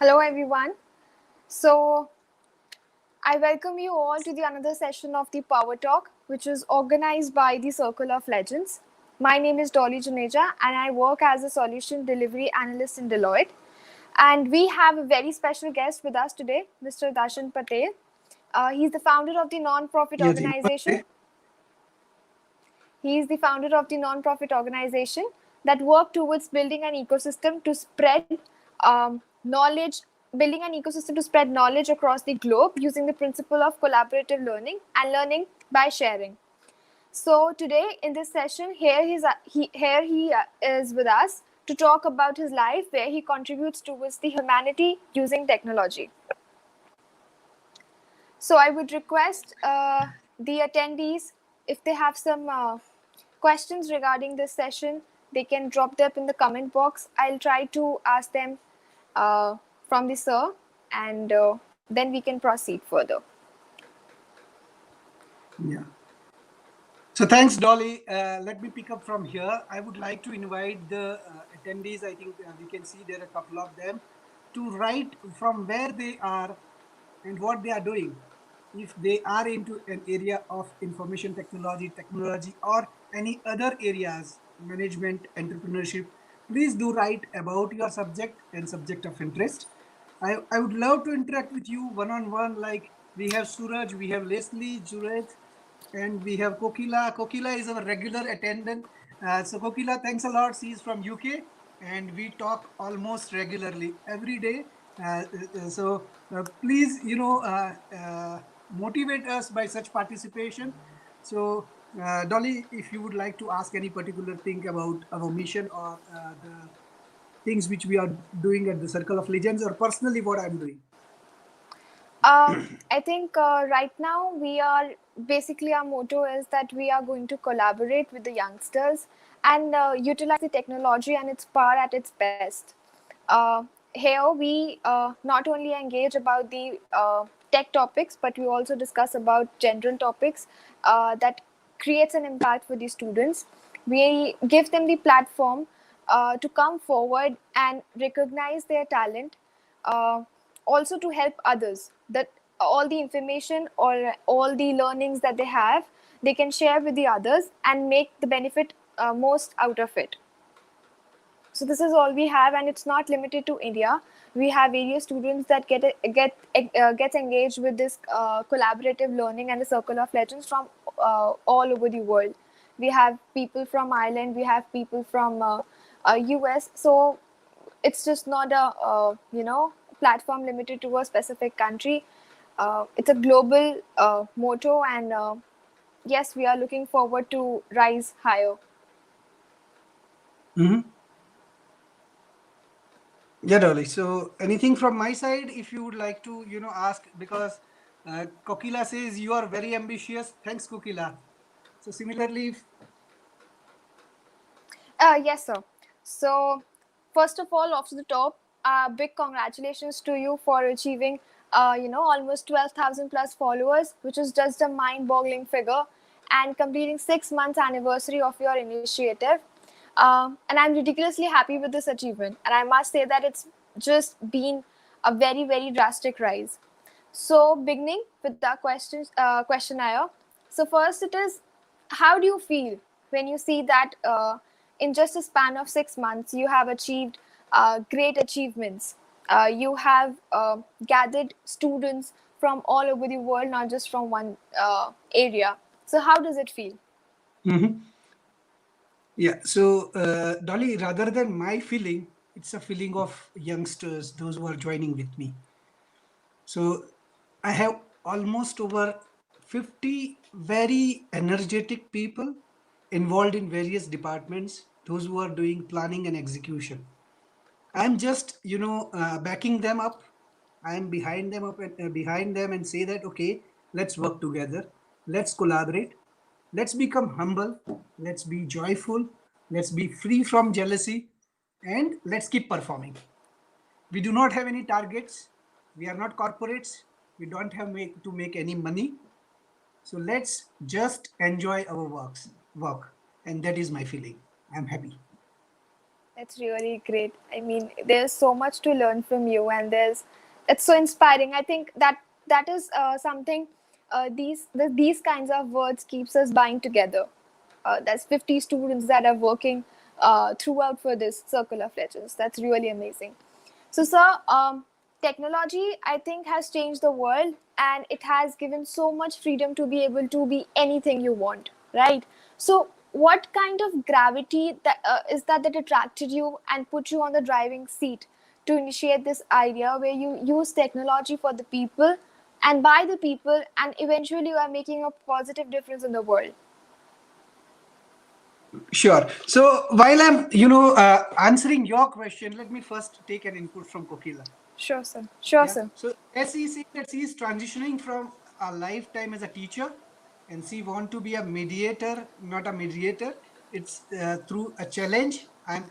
Hello everyone. So I welcome you all to the another session of the Power Talk, which is organized by the Circle of Legends. My name is Dolly Juneja and I work as a solution delivery analyst in Deloitte. And we have a very special guest with us today, Mr. Darshan Patel. He's the founder of the non-profit Yes, you know, organization. He is the founder of the non-profit organization that work towards building an ecosystem to spread knowledge, building an ecosystem to spread knowledge across the globe using the principle of collaborative learning and learning by sharing. So today in this session, he is with us to talk about his life, where he contributes towards the humanity using technology. So I would request the attendees, if they have some questions regarding this session, they can drop them in the comment box. I'll try to ask them from the sir, and then we can proceed further. yeah. So thanks, Dolly. Let me pick up from here. I would like to invite the attendees. I think we can see there are a couple of them to write from where they are and what they are doing. If they are into an area of information technology, or any other areas, management, entrepreneurship, please do write about your subject and subject of interest. I would love to interact with you one-on-one. Like we have Suraj, we have Leslie, Juret, and we have Kokila. Kokila is our regular attendant. So Kokila, thanks a lot. She is from UK and we talk almost regularly every day. Please, motivate us by such participation. So Dolly, if you would like to ask any particular thing about our mission or the things which we are doing at the Circle of Legends, or personally what I'm doing. I think right now we are basically, our motto is that we are going to collaborate with the youngsters and utilize the technology and its power at its best. Here we not only engage about the tech topics, but we also discuss about general topics that creates an impact for the students. We give them the platform to come forward and recognize their talent, also to help others, that all the information or all the learnings that they have, they can share with the others and make the benefit most out of it. So this is all we have, and it's not limited to India. We have various students that gets engaged with this collaborative learning and the Circle of Legends from all over the world. We have people from Ireland, we have people from US. So it's just not a platform limited to a specific country. It's a global motto, and yes, we are looking forward to rise higher. Mm-hmm. Yeah, Dolly. So anything from my side, if you would like to, ask, because Kokila says you are very ambitious. Thanks, Kokila. So similarly, Yes, sir. So, first of all, off to the top, big congratulations to you for achieving, almost 12,000 plus followers, which is just a mind-boggling figure, and completing 6 months anniversary of your initiative. And I'm ridiculously happy with this achievement. And I must say that it's just been a very, very drastic rise. So, beginning with the questionnaire. So, first it is, how do you feel when you see that in just a span of 6 months you have achieved great achievements? You have gathered students from all over the world, not just from one area. So, how does it feel? mm-hmm. Yeah. So Dolly, rather than my feeling, it's a feeling of youngsters, those who are joining with me. So I have almost over 50 very energetic people involved in various departments, those who are doing planning and execution. I'm just, backing them up. I'm behind them and say that, okay, let's work together. Let's collaborate. Let's become humble. Let's be joyful. Let's be free from jealousy, and let's keep performing. We do not have any targets. We are not corporates. We don't have to make any money. So let's just enjoy our work. And that is my feeling. I'm happy. It's really great. I mean, there's so much to learn from you, and it's so inspiring. I think that is something. These kinds of words keeps us bind together. There's 50 students that are working throughout for this circle of legends. That's really amazing. So, sir, technology, I think, has changed the world, and it has given so much freedom to be able to be anything you want, right? So, what kind of gravity that attracted you and put you on the driving seat to initiate this idea where you use technology for the people and by the people, and eventually you are making a positive difference in the world? Sure. So while I'm, answering your question, let me first take an input from Kokila. Sure, sir. Sure, Yeah. sir. So as he said that she is transitioning from a lifetime as a teacher, and she want to be a mediator, not a mediator. It's through a challenge. I'm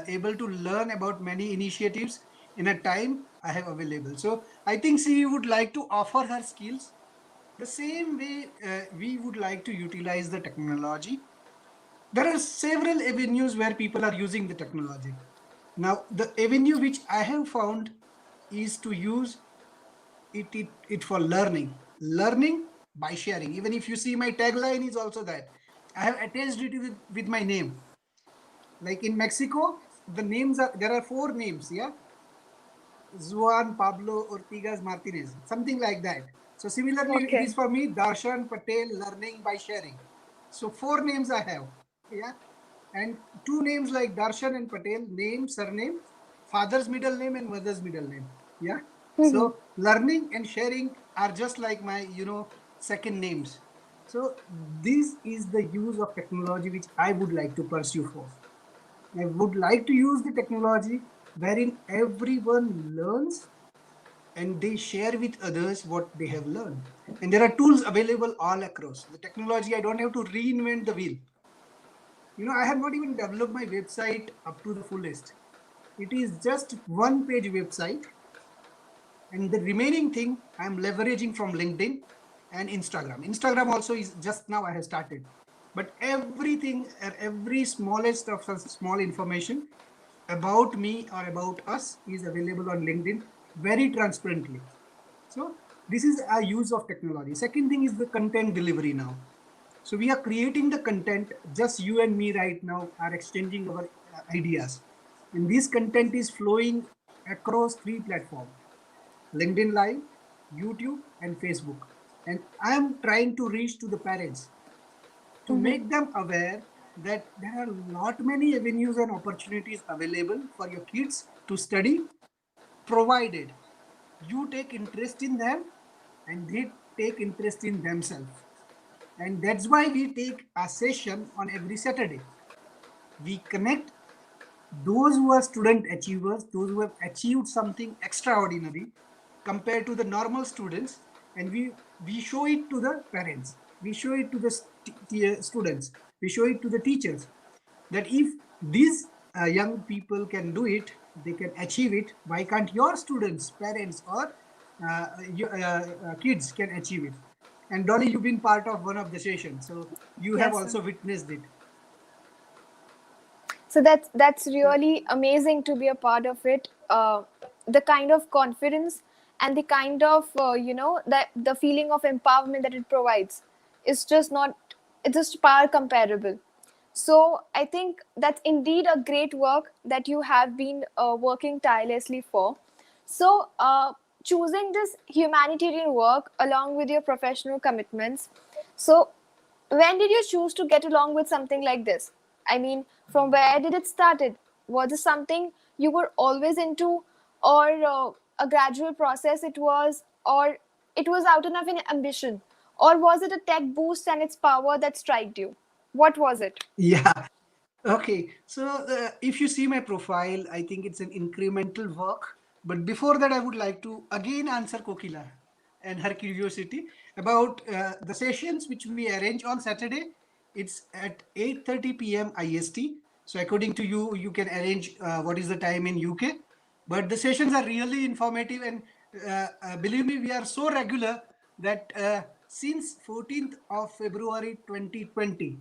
able to learn about many initiatives in a time I have available. So I think she would like to offer her skills the same way we would like to utilize the technology. There are several avenues where people are using the technology. Now, the avenue which I have found is to use it for learning by sharing. Even if you see my tagline is also that I have attached it with my name. Like in Mexico, the names are there are four names, yeah, Juan Pablo Ortigas Martinez, something like that. So similarly, it Okay. is for me Darshan Patel, learning by sharing. So four names I have, yeah, and two names like Darshan and Patel, name, surname, father's middle name and mother's middle name, yeah. So learning and sharing are just like my second names. So this is the use of technology which I would like to pursue for. I would like to use the technology wherein everyone learns and they share with others what they have learned. And there are tools available all across. The technology, I don't have to reinvent the wheel. I have not even developed my website up to the fullest. It is just one page website. And the remaining thing I'm leveraging from LinkedIn and Instagram. Instagram also is just now I have started. But everything, every smallest of such small information about me or about us is available on LinkedIn very transparently. So this is our use of technology. Second thing is the content delivery now. So we are creating the content, just you and me right now are exchanging our ideas. And this content is flowing across three platforms: LinkedIn Live, YouTube, and Facebook. And I am trying to reach to the parents to make them aware that there are not many avenues and opportunities available for your kids to study, provided you take interest in them and they take interest in themselves. And that's why we take a session on every Saturday. We connect those who are student achievers, those who have achieved something extraordinary compared to the normal students, and we show it to the parents, we show it to the students, we show it to the teachers, that if these young people can do it, they can achieve it. Why can't your students, parents, or kids can achieve it? And Dolly, you've been part of one of the sessions, so you have Yes, sir. also witnessed it. So that's So really amazing to be a part of it. The kind of confidence and the kind of the feeling of empowerment that it provides is just not, it's just far comparable. So I think that's indeed a great work that you have been working tirelessly for. So choosing this humanitarian work along with your professional commitments. So when did you choose to get along with something like this? I mean, from where did it started? Was it something you were always into, or a gradual process it was, or it was out enough an ambition, or was it a tech boost and its power that struck you? What was it? yeah. Okay, so if you see my profile, I think it's an incremental work. But before that, I would like to again answer Kokila and her curiosity about the sessions which we arrange on Saturday. It's at 8:30 p.m. IST. So according to you, you can arrange what is the time in UK. But the sessions are really informative, and believe me, we are so regular that since 14th of February 2020,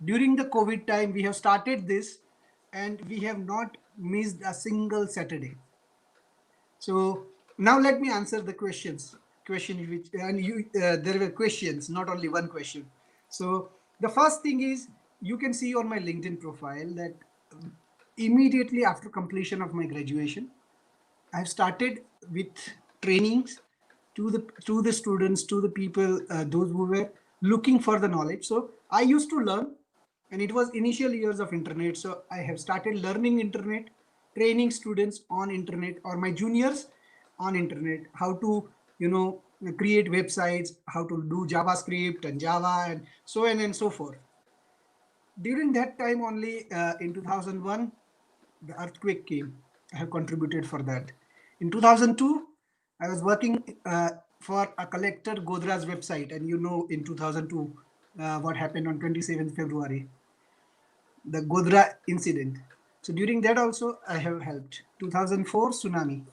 during the COVID time, we have started this, and we have not missed a single Saturday. So now let me answer the questions. Question which and you there were questions, not only one question. So the first thing is, you can see on my LinkedIn profile that immediately after completion of my graduation, I've started with trainings to the students, to the people, those who were looking for the knowledge. So I used to learn, and it was initial years of internet. So I have started learning internet, training students on internet, or my juniors on internet, how to create websites, how to do JavaScript and Java and so on and so forth. During that time only, in 2001, the earthquake came. I have contributed for that. In 2002, I was working for a collector Godra's website, and in 2002 what happened on 27th February, the Godra incident. So during that also I have helped. 2004 tsunami,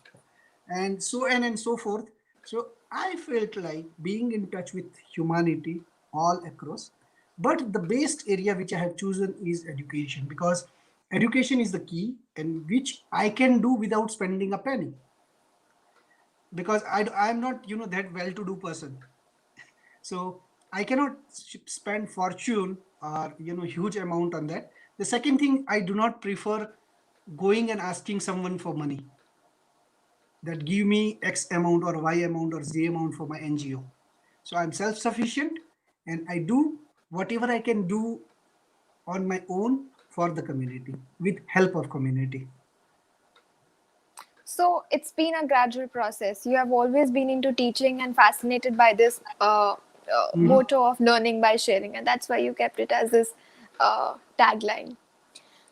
and so on and so forth. So I felt like being in touch with humanity all across. But the best area which I have chosen is education, because education is the key, and which I can do without spending a penny, because I'm not that well-to-do person. So I cannot spend fortune or huge amount on that. The second thing, I do not prefer going and asking someone for money, that give me X amount or Y amount or Z amount for my NGO. So I'm self-sufficient, and I do whatever I can do on my own for the community with help of community. So it's been a gradual process. You have always been into teaching and fascinated by this Mhm. motto of learning by sharing, and that's why you kept it as this tagline.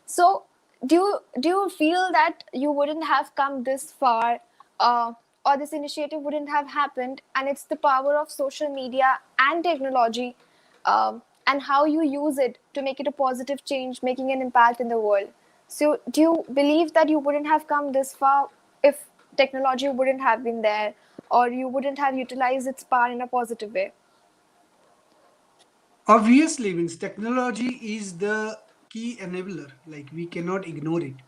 So, do you feel that you wouldn't have come this far, uh, or this initiative wouldn't have happened? And it's the power of social media and technology, and how you use it to make it a positive change, making an impact in the world. So, do you believe that you wouldn't have come this far if technology wouldn't have been there, or you wouldn't have utilized its power in a positive way? Obviously, means technology is the key enabler. Like, we cannot ignore it.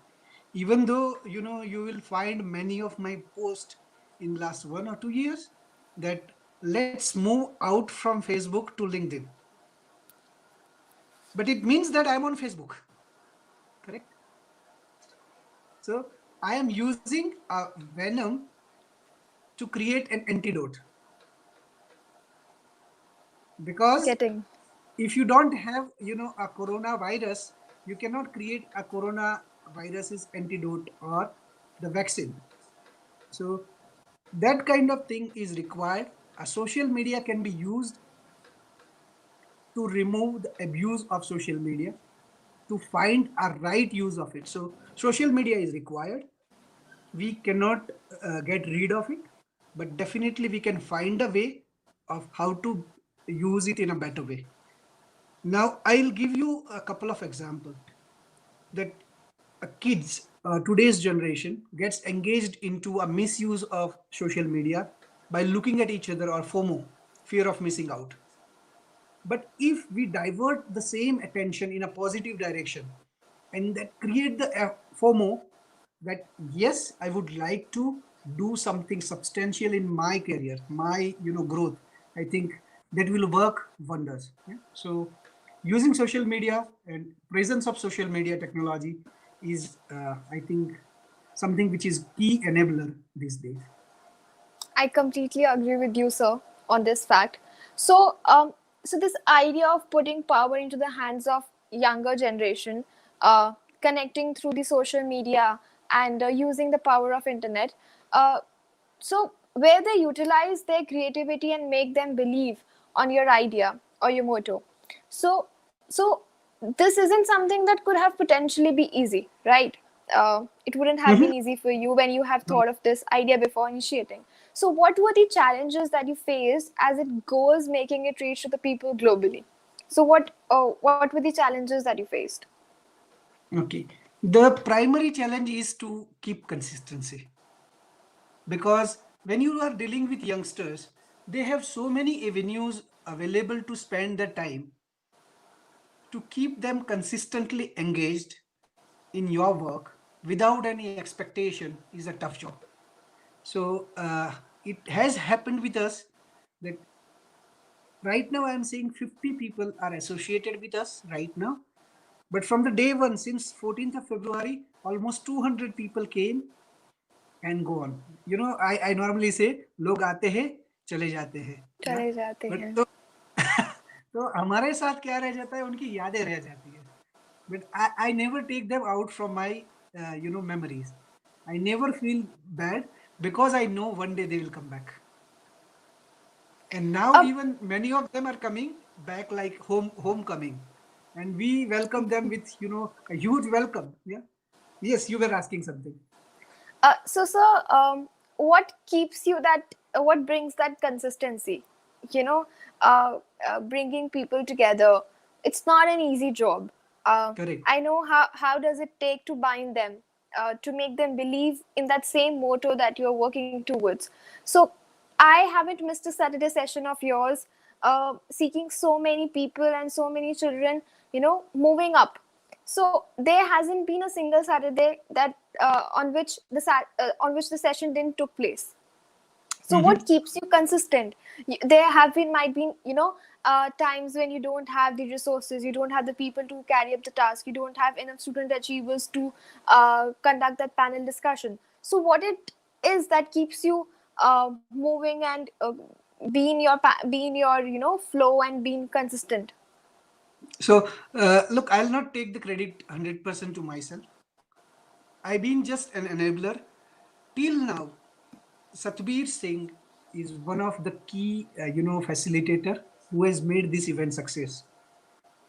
Even though you will find many of my posts in last 1 or 2 years that let's move out from Facebook to LinkedIn, but it means that I'm on Facebook, correct? So I am using a venom to create an antidote, because Getting. if you don't have a coronavirus, you cannot create a coronavirus's antidote or the vaccine. So that kind of thing is required. A social media can be used to remove the abuse of social media, to find a right use of it. So social media is required. We cannot get rid of it, but definitely we can find a way of how to use it in a better way. Now I'll give you a couple of examples that kids, today's generation, gets engaged into a misuse of social media by looking at each other, or FOMO, fear of missing out. But if we divert the same attention in a positive direction, and that create the FOMO, that yes, I would like to do something substantial in my career, my growth, I think that will work wonders. Yeah? So using social media and presence of social media technology is, I think, something which is key enabler these days. I completely agree with you, sir, on this fact. So, so this idea of putting power into the hands of younger generation, connecting through the social media and using the power of internet. Uh, so, where they utilize their creativity and make them believe on your idea or your motto. So this isn't something that could have potentially be easy, right? It wouldn't have been Mhm. easy for you when you have thought of this idea before initiating. So what were the challenges that you faced as it goes making it reach to the people globally? So what were the challenges that you faced? Okay. The primary challenge is to keep consistency, because when you are dealing with youngsters, they have so many avenues available to spend their time. To keep them consistently engaged in your work without any expectation is a tough job. So it has happened with us that right now I'm saying 50 people are associated with us right now. But from the day one, since 14th of February, almost 200 people came and go on. You know, I normally say, लोग आते हैं, चले जाते हैं. Yeah. चले जाते But हैं. तो, तो हमारे साथ क्या रह जाता है, उनकी यादें रह जाती है. But I never take them out from my, memories. I never feel bad because I know one day they will come back. And now Uh, even many of them are coming back like homecoming, and we welcome them with a huge welcome. Yeah. Yes, you were asking something. so, sir, what keeps you that? What brings that consistency? You know, bringing people together. It's not an easy job. Correct. I know how does it take to bind them, to make them believe in that same motto that you're working towards. So, I haven't missed a Saturday session of yours, seeking so many people and so many children, moving up. So there hasn't been a single Saturday that on which the session didn't took place. So Mm-hmm. what keeps you consistent? There have been might be times when you don't have the resources, you don't have the people to carry up the task, you don't have enough student achievers to conduct that panel discussion. So what it is that keeps you moving and be in your flow and being consistent? So look, I'll not take the credit 100% to myself. I've been just an enabler till now. Satbir Singh is one of the key, facilitator who has made this event success.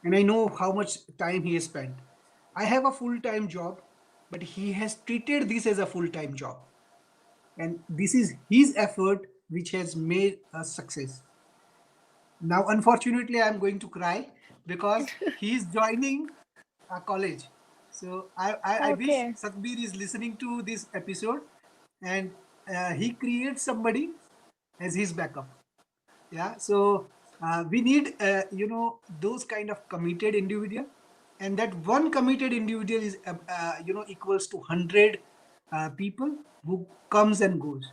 And I know how much time he has spent. I have a full-time job, but he has treated this as a full-time job. And this is his effort which has made a success. Now, unfortunately, I'm going to cry because he is joining a college. So I wish Okay. Satbir is listening to this episode, and he creates somebody as his backup. Yeah. So we need, those kind of committed individual, and that one committed individual is, equals to 100 people who comes and goes.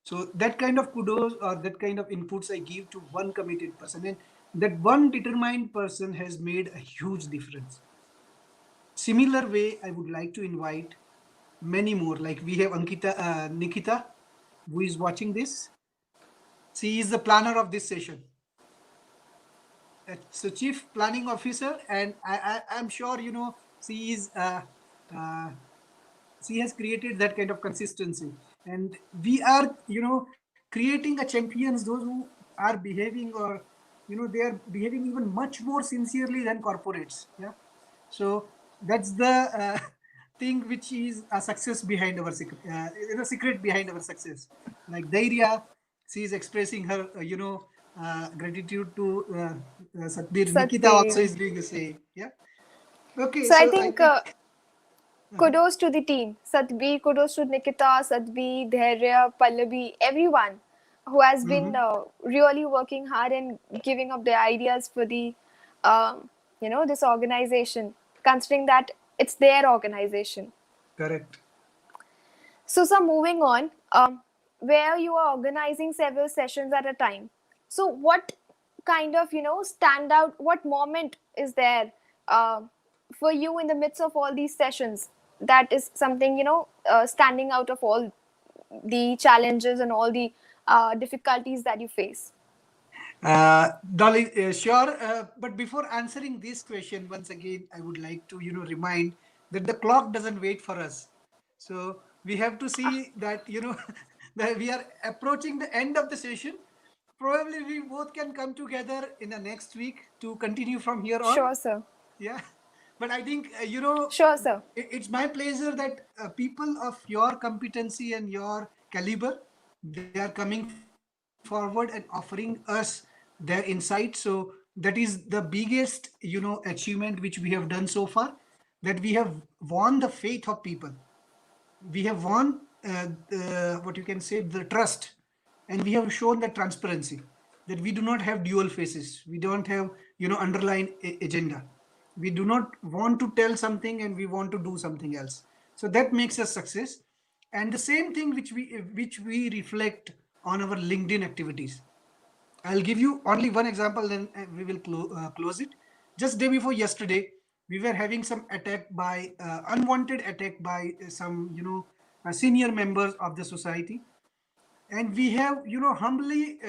So that kind of kudos or that kind of inputs I give to one committed person, and that one determined person has made a huge difference. Similar way, I would like to invite many more. Like we have Nikita, who is watching this. She is the planner of this session. So chief planning officer, and I'm sure she is she has created that kind of consistency, and we are creating a champions, those who are behaving, or they are behaving even much more sincerely than corporates. Yeah. So that's the thing which is a success behind our secret behind our success. Like Dairya, she is expressing her gratitude to Satbir. Nikita also Satbeer. is doing the same. Yeah. Okay, So I so I think think. kudos to the team. Satbi, kudos to Nikita, Satbi, Dhairya, Pallavi, everyone who has been Mhm. really working hard and giving up their ideas for the, this organization, considering that it's their organization. Correct. So, sir, moving on, where you are organizing several sessions at a time. So, what kind of, stand out, what moment is there uh, for you in the midst of all these sessions that is something, standing out of all the challenges and all the difficulties that you face? Dolly, sure. But before answering this question, once again, I would like to, remind that the clock doesn't wait for us. So we have to see that, that we are approaching the end of the session. Probably we both can come together in the next week to continue from here on. Sure, sir. Yeah. But I think, Sure, sir. it's my pleasure that people of your competency and your caliber, they are coming forward and offering us their insight. So that is the biggest, achievement which we have done so far, that we have won the faith of people. We have won, what you can say, the trust, and we have shown the transparency, that we do not have dual faces. We don't have, underlying agenda. We do not want to tell something and we want to do something else. So that makes us success. And the same thing which we reflect on our LinkedIn activities. I'll give you only one example, then we will close it. Just day before yesterday, we were having some attack by unwanted attack by some senior members of the society, and we have humbly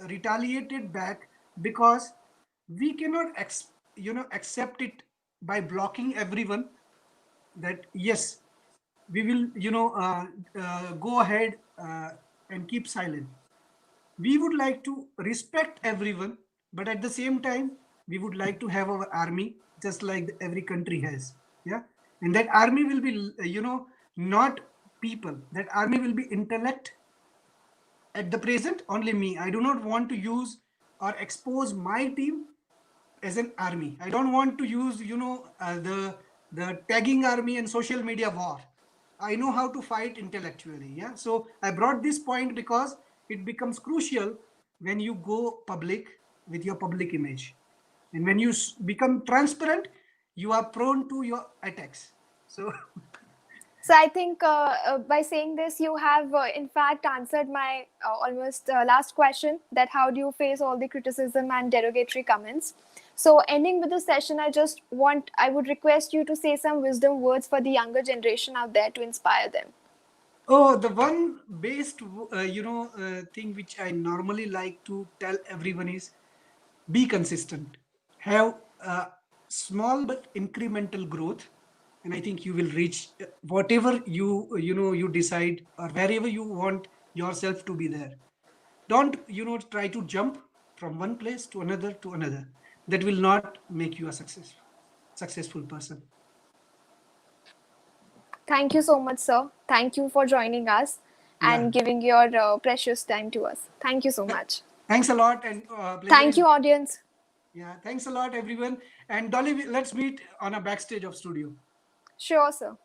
retaliated back, because we cannot accept it by blocking everyone, that yes, we will go ahead and keep silent. We would like to respect everyone, but at the same time we would like to have our army, just like every country has. Yeah. And that army will be not people, that army will be intellect. At the present, only me. I do not want to use or expose my team as an army. I don't want to use the tagging army and social media war. I know how to fight intellectually. Yeah. So I brought this point because it becomes crucial when you go public with your public image, and when you become transparent, you are prone to your attacks. So So I think by saying this, you have in fact answered my almost last question, that how do you face all the criticism and derogatory comments. So ending with the session, I would request you to say some wisdom words for the younger generation out there to inspire them. oh, the one based thing which I normally like to tell everyone is, be consistent, have small but incremental growth, and I think you will reach whatever you decide, or wherever you want yourself to be there. Don't try to jump from one place to another. That will not make you a successful person. Thank you so much, sir. Thank you for joining us Yeah. and giving your precious time to us. Thank you so much. Thanks a lot, and pleasure Thank is. you, audience. Yeah, thanks a lot, everyone. And Dolly, let's meet on a backstage of studio. Sure, sir.